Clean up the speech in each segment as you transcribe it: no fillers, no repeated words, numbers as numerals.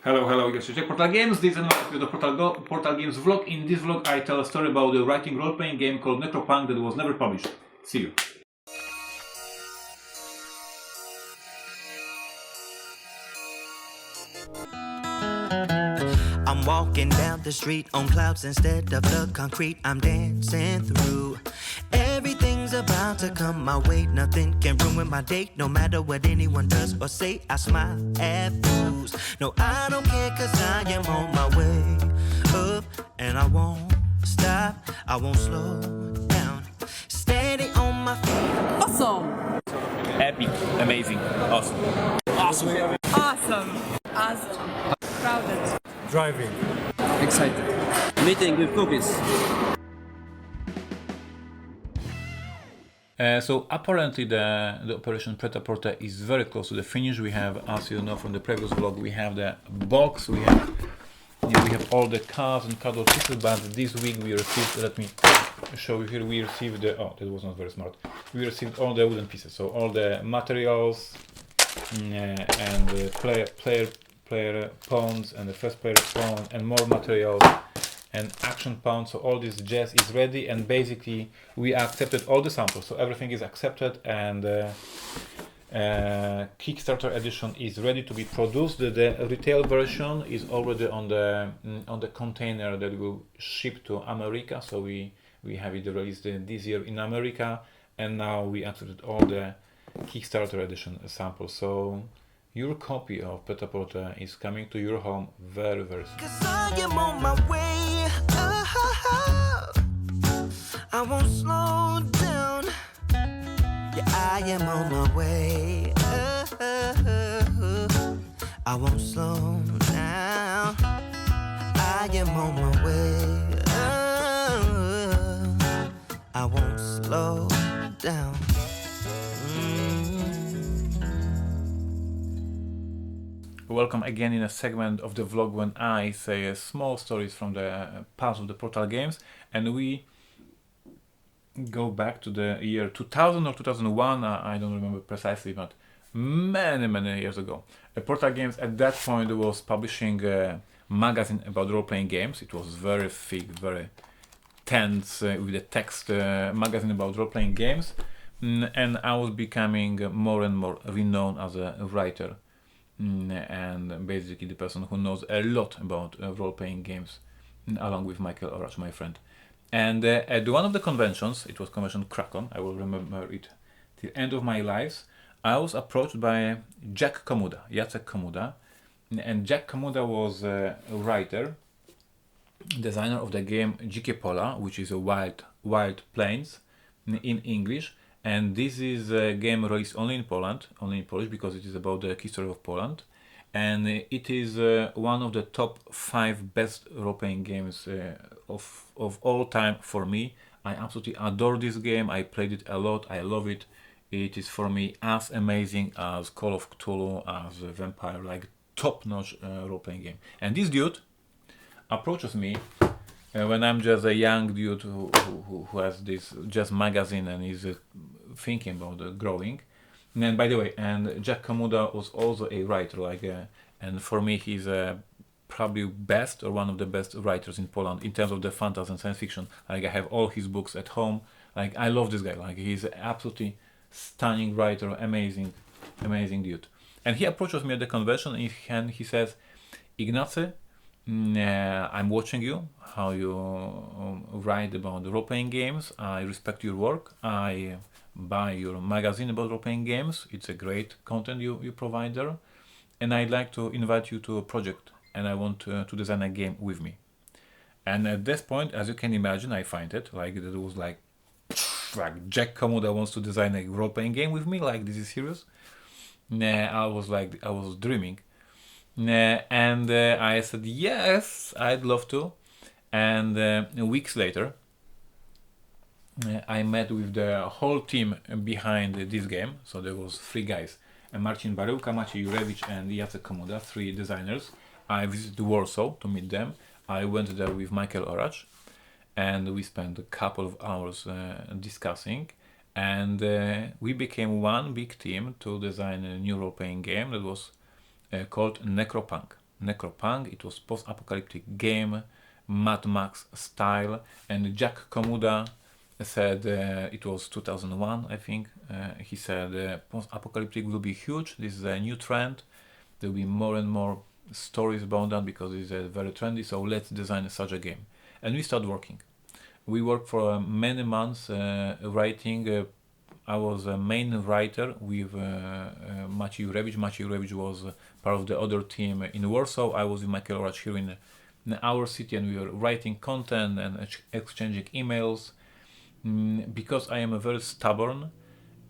Hello, you check Portal Games. This is the Portal Games vlog. In this vlog, I tell a story about the writing role-playing game called NecroPunk that was never published. See you. I'm walking down the street on clouds instead of the concrete I'm dancing through. Everything's about to come my way, nothing can ruin my day. No matter what anyone does or say, I smile at fools. No, I don't care, cause I am on my way up, and I won't stop, I won't slow down. Steady on my feet. Awesome! Epic, amazing, awesome. Awesome! Crowded. Driving. Excited. Meeting with cookies. So apparently the operation Pret-a-Porter is very close to the finish. We have, as you know from the previous vlog, we have the box, we have all the cards and cardboard pieces, but this week we received, let me show you here, we received the, oh, that was not very smart. We received all the wooden pieces, so all the materials and the player pawns and the first player pawn and more materials and action pawn. So all this jazz is ready, and basically we accepted all the samples, so everything is accepted, and Kickstarter edition is ready to be produced. The retail version is already on the container that will ship to America, so we have it released this year in America, and now we accepted all the Kickstarter edition samples. So your copy of Pret-a-Porter is coming to your home very, very soon. Cause I am on my way. I won't slow down. Yeah, I am on my way. I won't slow down. I am on my way. I won't slow down. Welcome again in a segment of the vlog when I say small stories from the past of the Portal games, and we go back to the year 2000 or 2001, I don't remember precisely, but many years ago. Portal Games at that point was publishing a magazine about role-playing games. It was very thick, very tense, with the text magazine about role-playing games, and I was becoming more and more renowned as a writer. And basically the person who knows a lot about role-playing games, along with Michael Orach, my friend. And at one of the conventions, it was convention Kraken, I will remember it till end of my life, I was approached by Jacek Komuda, and Jack Komuda was a writer, designer of the game Dzikie Pola, which is a wild plains in English. And this is a game released only in Poland, only in Polish, because it is about the history of Poland. And it is one of the top 5 best role-playing games of all time for me. I absolutely adore this game. I played it a lot. I love it. It is for me as amazing as Call of Cthulhu, as Vampire, like top-notch role-playing game. And this dude approaches me when I'm just a young dude who has this just magazine and is thinking about growing. And by the way, and Jack Komuda was also a writer, and for me he's probably best or one of the best writers in Poland in terms of the fantasy and science fiction. Like I have all his books at home. Like I love this guy. Like he's an absolutely stunning writer, amazing dude. And he approaches me at the convention and he says, Ignacy, I'm watching you, how you write about role-playing games. I respect your work. I buy your magazine about role-playing games. It's a great content you provide there. And I'd like to invite you to a project, and I want to design a game with me. And at this point, as you can imagine, I find it like that was like Jack Komuda wants to design a role-playing game with me. Like, this is serious. I was dreaming. And I said, yes, I'd love to. And weeks later, I met with the whole team behind this game. So there was 3 guys, Marcin Baryłka, Maciej Jurewicz and Jacek Komuda, 3 designers. I visited Warsaw to meet them. I went there with Michael Orach, and we spent a couple of hours discussing. And we became one big team to design a new role-playing game that was called NecroPunk. NecroPunk. It was post-apocalyptic game, Mad Max style, and Jack Komuda said it was 2001, I think. He said post-apocalyptic will be huge. This is a new trend. There will be more and more stories about that because it's very trendy. So let's design such a game. And we started working. We worked for many months writing. I was a main writer with Maciej Jurewicz. Maciej Jurewicz was part of the other team in Warsaw. I was with Michael Oracz here in our city, and we were writing content and exchanging emails. Because I am very stubborn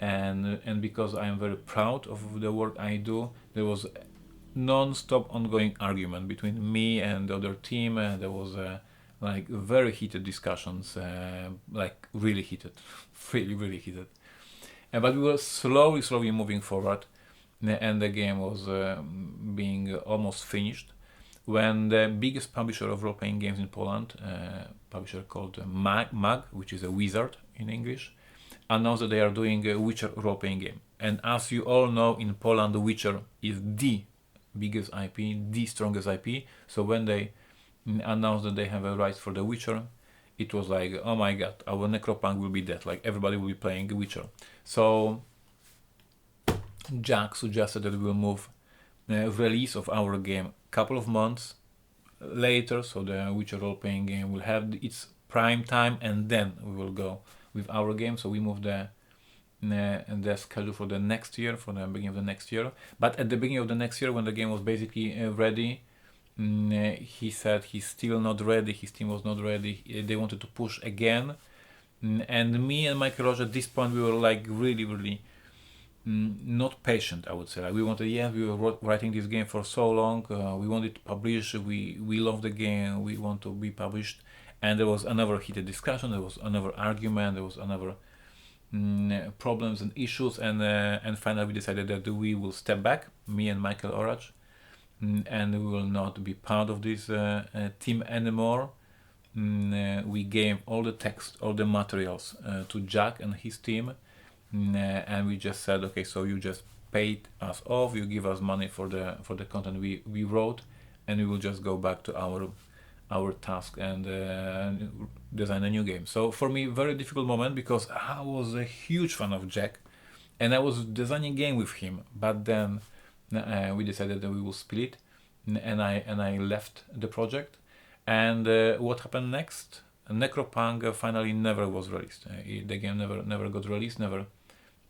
and because I am very proud of the work I do, there was non-stop ongoing argument between me and the other team, and there was like very heated discussions, like really heated, really heated. But we were slowly moving forward, and the game was being almost finished when the biggest publisher of role-playing games in Poland, publisher called MAG, which is a wizard in English, announced that they are doing a Witcher role-playing game. And as you all know, in Poland, The Witcher is the biggest IP, the strongest IP. So when they announced that they have a rights for The Witcher, it was like, oh my god, our NecroPunk will be dead. Like everybody will be playing The Witcher. So Jack suggested that we will move the release of our game couple of months later, so the Witcher role-playing game will have its prime time, and then we will go with our game. So we moved the schedule for the next year, for the beginning of the next year. But at the beginning of the next year, when the game was basically ready, he said he's still not ready, his team was not ready, they wanted to push again. And me and Michael Oracz at this point, we were like really not patient, I would say. Like we were writing this game for so long, we wanted to publish, we love the game, we want to be published. And there was another heated discussion, there was another argument, there was another problems and issues, and finally we decided that we will step back, me and Michael Oracz, and we will not be part of this team anymore. We gave all the text, all the materials to Jack and his team, and we just said, okay, so you just paid us off, you give us money for the content we wrote, and we will just go back to our task and design a new game. So for me, very difficult moment, because I was a huge fan of Jack and I was designing a game with him, but then we decided that we will split, and I left the project. And what happened next? NecroPunk finally never was released. The game never got released.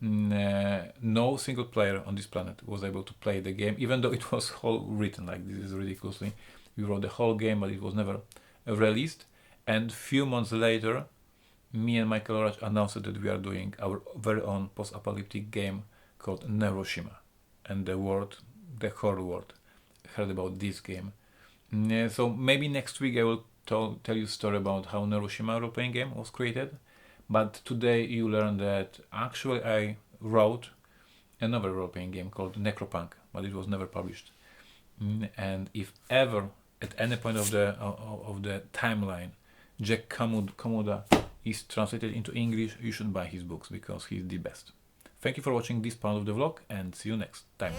No single player on this planet was able to play the game, even though it was whole written. Like, this is ridiculously. We wrote the whole game, but it was never released. And few months later, me and Michael Oracz announced that we are doing our very own post-apocalyptic game called Neuroshima, and the whole world heard about this game. So maybe next week I will tell you a story about how Neuroshima role-playing game was created. But today you learn that actually I wrote another role-playing game called NecroPunk, but it was never published. And if ever at any point of the timeline Jack Komuda is translated into English, you should buy his books, because he's the best. Thank you for watching this part of the vlog, and see you next time.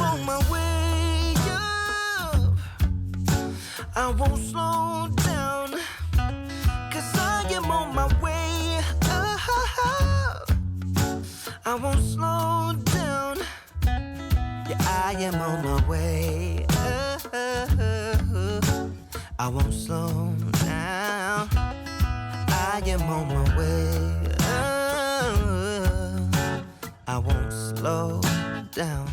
On my way up, I won't slow down, 'cause I am on my way up. I won't slow down, yeah, I am on my way up. I won't slow down, I am on my way up. I won't slow down.